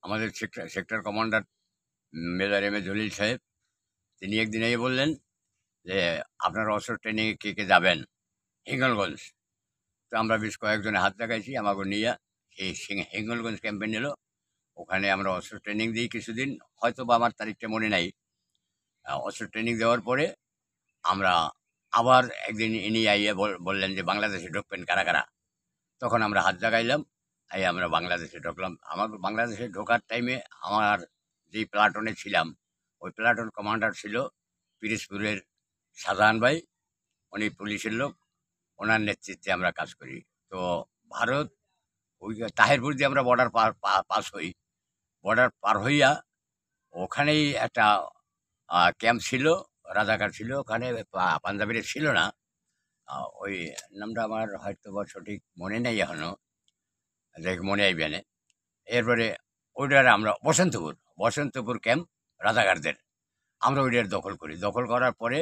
আমাদের sector commander major M A Jalil সাহেব তিনি একদিন এই বললেন যে আপনারা অস্ত্র ট্রেনিংয়ে কে কে যাবেন হিঙ্গলগঞ্জ। তো আমরা বেশ কয়েকজনে হাত লাগাইছি, আমাকে নিয়ে সেই হিঙ্গলগঞ্জ ক্যাম্পে নিল। ওখানে আমরা অস্ত্র ট্রেনিং দিই কিছুদিন, হয়তো বা আমার তারিখটা মনে নাই। অস্ত্র ট্রেনিং দেওয়ার পরে আমরা আবার একদিন ইনি আইয়া বললেন যে বাংলাদেশে ঢুকবেন কারা কারা। তখন আমরা হাত জাগাইলাম, আমরা বাংলাদেশে ঢুকলাম। আমার বাংলাদেশে ঢোকার টাইমে আমার যেই প্লাটনে ছিলাম ওই প্লাটন কমান্ডার ছিল পিরিজপুরের শাহজাহান ভাই, উনি পুলিশের লোক, ওনার নেতৃত্বে আমরা কাজ করি। তো ভারত ওই তাহিরপুর দিয়ে আমরা বর্ডার পাস হই। বর্ডার পার হইয়া ওখানেই একটা ক্যাম্প ছিল, রাজাকার ছিল ওখানে, পাঞ্জাবিরে ছিল না, ওই নামটা আমার হয়তো বা সঠিক মনে নেই এখনো, দেখ মনে আইবে না। এরপরে ওইটার আমরা বসন্তপুর ক্যাম্প রাজাকারদের, আমরা ওইটার দখল করি। দখল করার পরে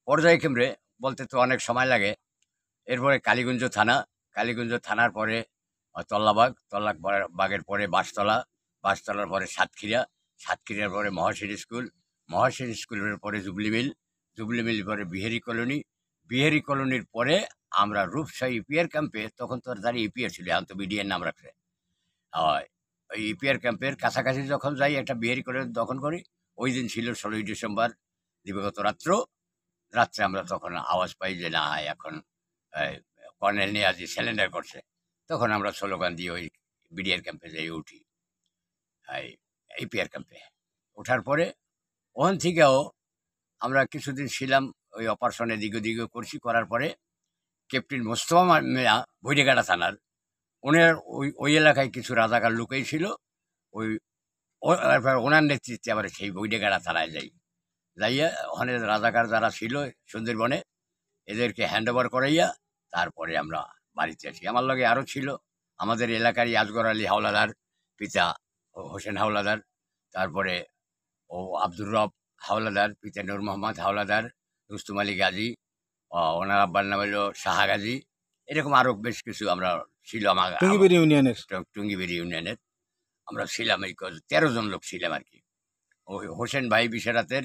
পর্যায়ক্রমে বলতে তো অনেক সময় লাগে। এরপরে কালীগঞ্জ থানার পরে তল্লাবাগের পরে বাসতলার পরে সাতক্ষীরার পরে মহাশির স্কুলের পরে জুবলি মিল পরে বিহারি কলোনির পরে আমরা রূপসা ইপিআর ক্যাম্পে, তখন তো তার ইপিআর ছিল, এখন তো বিডিএর নাম রাখছে। ওই ইপিআর ক্যাম্পের কাছাকাছি যখন যাই একটা বিহারি কলোনি দখল করি। ওই দিন ছিল 16ই ডিসেম্বর দিবাগত রাত্রে আমরা তখন আওয়াজ পাই যে না এখন কর্নেল নিয়াজি সিলিন্ডার করছে। তখন আমরা স্লোগান দিয়ে ওই বিডিআর ক্যাম্পে যাই উঠি। ইপিআর ক্যাম্পে ওঠার পরে ওখান থেকেও আমরা কিছুদিন ছিলাম, ওই অপারেশনে দিকে করার পরে ক্যাপ্টেন মোস্তফা মিয়া বৈরিঘাটা থানার, ওই এলাকায় কিছু রাজাকার লুকাই ছিল। ওনার নেতৃত্বে আবার সেই বৈরিঘাটা থানায় যাইয়া ওখানে রাজাকার যারা ছিল সুন্দরবনে এদেরকে হ্যান্ড ওভার করাইয়া তারপরে আমরা বাড়িতে আসি। আমার লগে আরও ছিল আমাদের এলাকারই আজগর আলী হাওলাদার, পিতা হোসেন হাওলাদার, তারপরে আব্দুর রব হাওলাদার, পিতা নূর মোহাম্মদ হাওলাদার, রুস্তুম আলী গাজী, ওনার আব্বার নাম হলো শাহা গাজী। এরকম আরও বেশ কিছু আমরা ছিল আমার টুঙ্গিবেড়ি ইউনিয়নের আমরা ছিলাম। এই 13 জন লোক ছিলাম আর কি। হোসেন ভাই বিশারাতের,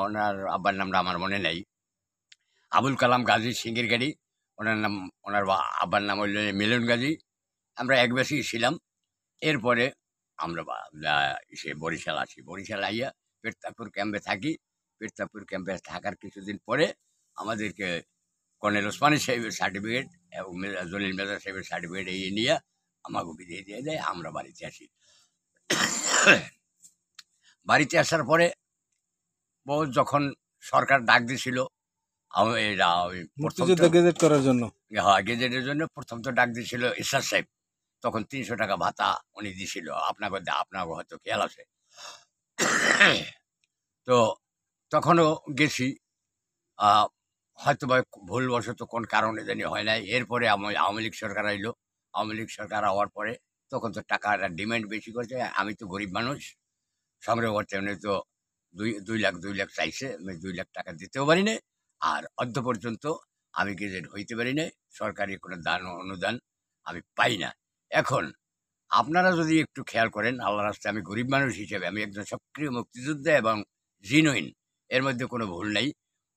ওনার আব্বার নামটা আমার মনে নেই, আবুল কালাম গাজী সিঙ্গির গাড়ি, ওনার আব্বার নাম হইল মিলন গাজী। আমরা এক বেশি ছিলাম। এরপরে আমরা বরিশাল আসি। বরিশাল আইয়া পেটতাপুর ক্যাম্পে থাকি। পেটতাপুর ক্যাম্পে থাকার কিছুদিন পরে আমাদেরকে কর্নেল ওসমানী সাহেবের সার্টিফিকেট এবং জলিল মেজর সাহেবের সার্টিফিকেট এই নিয়ে আমাকে বিদায় দিয়ে দেয়। আমরা বাড়িতে আসি। বাড়িতে আসার পরে যখন সরকার ডাক দিছিল গেজেটের জন্য, প্রথম তো ডাক দিয়েছিল ইরশাদ সাহেব, তখন 300 টাকা ভাতা উনি দিছিল। আপনাকে হয়তো খেয়াল আছে। তো তখনও গেছি, হয়তো বা ভুলবশত কোন কারণে জানি হয় নাই। এরপরে আওয়ামী লীগ সরকার আইলো। আওয়ামী লীগ সরকার হওয়ার পরে তখন তো টাকার ডিমান্ড বেশি করছে। আমি তো গরিব মানুষ, সংগ্রহ করতে উনি তো 2 লাখ চাইছে। আমি 2 লাখ টাকা দিতেও পারি না, আর অদ্য পর্যন্ত আমি গেজেট হইতে পারি না। সরকারি কোনো দান অনুদান আমি পাই না। এখন আপনারা যদি একটু খেয়াল করেন, আল্লাহ রাস্তায় আমি গরিব মানুষ হিসেবে আমি একজন সক্রিয় মুক্তিযোদ্ধা এবং জিনুইন, এর মধ্যে কোনো ভুল নেই।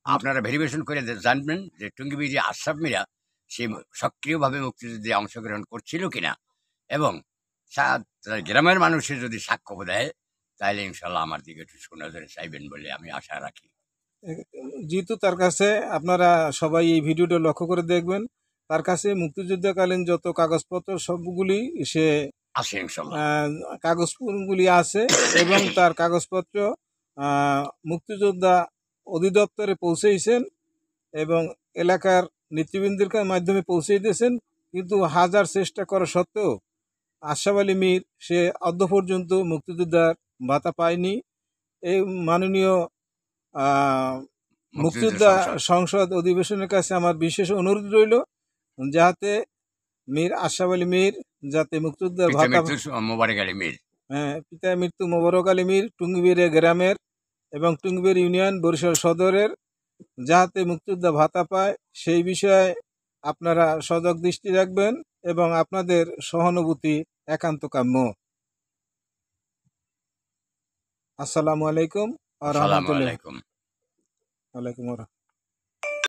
আপনারা ভেরিফিকেশন করে জানবেন যে টুঙ্গিবেড়ি আশরাফ মিয়া সে সক্রিয়ভাবে মুক্তিযুদ্ধে অংশগ্রহণ করছিল কিনা, এবং গ্রামের মানুষের যদি সাক্ষ্য দেয় তাহলে ইনশাল্লাহ আমার দিকে একটু সুনজরে চাইবেন বলে আমি আশা রাখি। যেহেতু তার কাছে আপনারা সবাই এই ভিডিওটা লক্ষ্য করে দেখবেন, তার কাছে মুক্তিযুদ্ধকালীন যত কাগজপত্র সবগুলি সে আছে, কাগজগুলি আছে, এবং তার কাগজপত্র মুক্তিযোদ্ধা অধিদপ্তরে পৌঁছেছেন এবং এলাকার নেতৃবৃন্দের মাধ্যমে পৌঁছে দিয়েছেন। কিন্তু হাজার চেষ্টা করা সত্ত্বেও আশরাফ আলী মীর সে অদ্য পর্যন্ত মুক্তিযোদ্ধার ভাতা পায়নি। এই মাননীয় মুক্তিযোদ্ধা সংসদ অধিবেশনের কাছে আমার বিশেষ অনুরোধ রইল যাতে আশরাফ আলী মীর যাতে মুক্তিযোদ্ধার ভাতা, পিতা মৃত্যু মোবারক আলী মীর টুঙ্গিবেড়িয়া গ্রামের এবং টুঙ্গিবেড়ি ইউনিয়ন বরিশাল সদরের যাতে মুক্তিযোদ্ধা ভাতা পায় সেই বিষয়ে আপনারা সজাগ দৃষ্টি রাখবেন। এবং আপনাদের সহানুভূতি একান্ত কাম্য। আসসালামু আলাইকুম ওয়া আসসালামু রাহমাতুল্লাহ। আলাইকুম। ওয়ালাইকুম আসসালাম।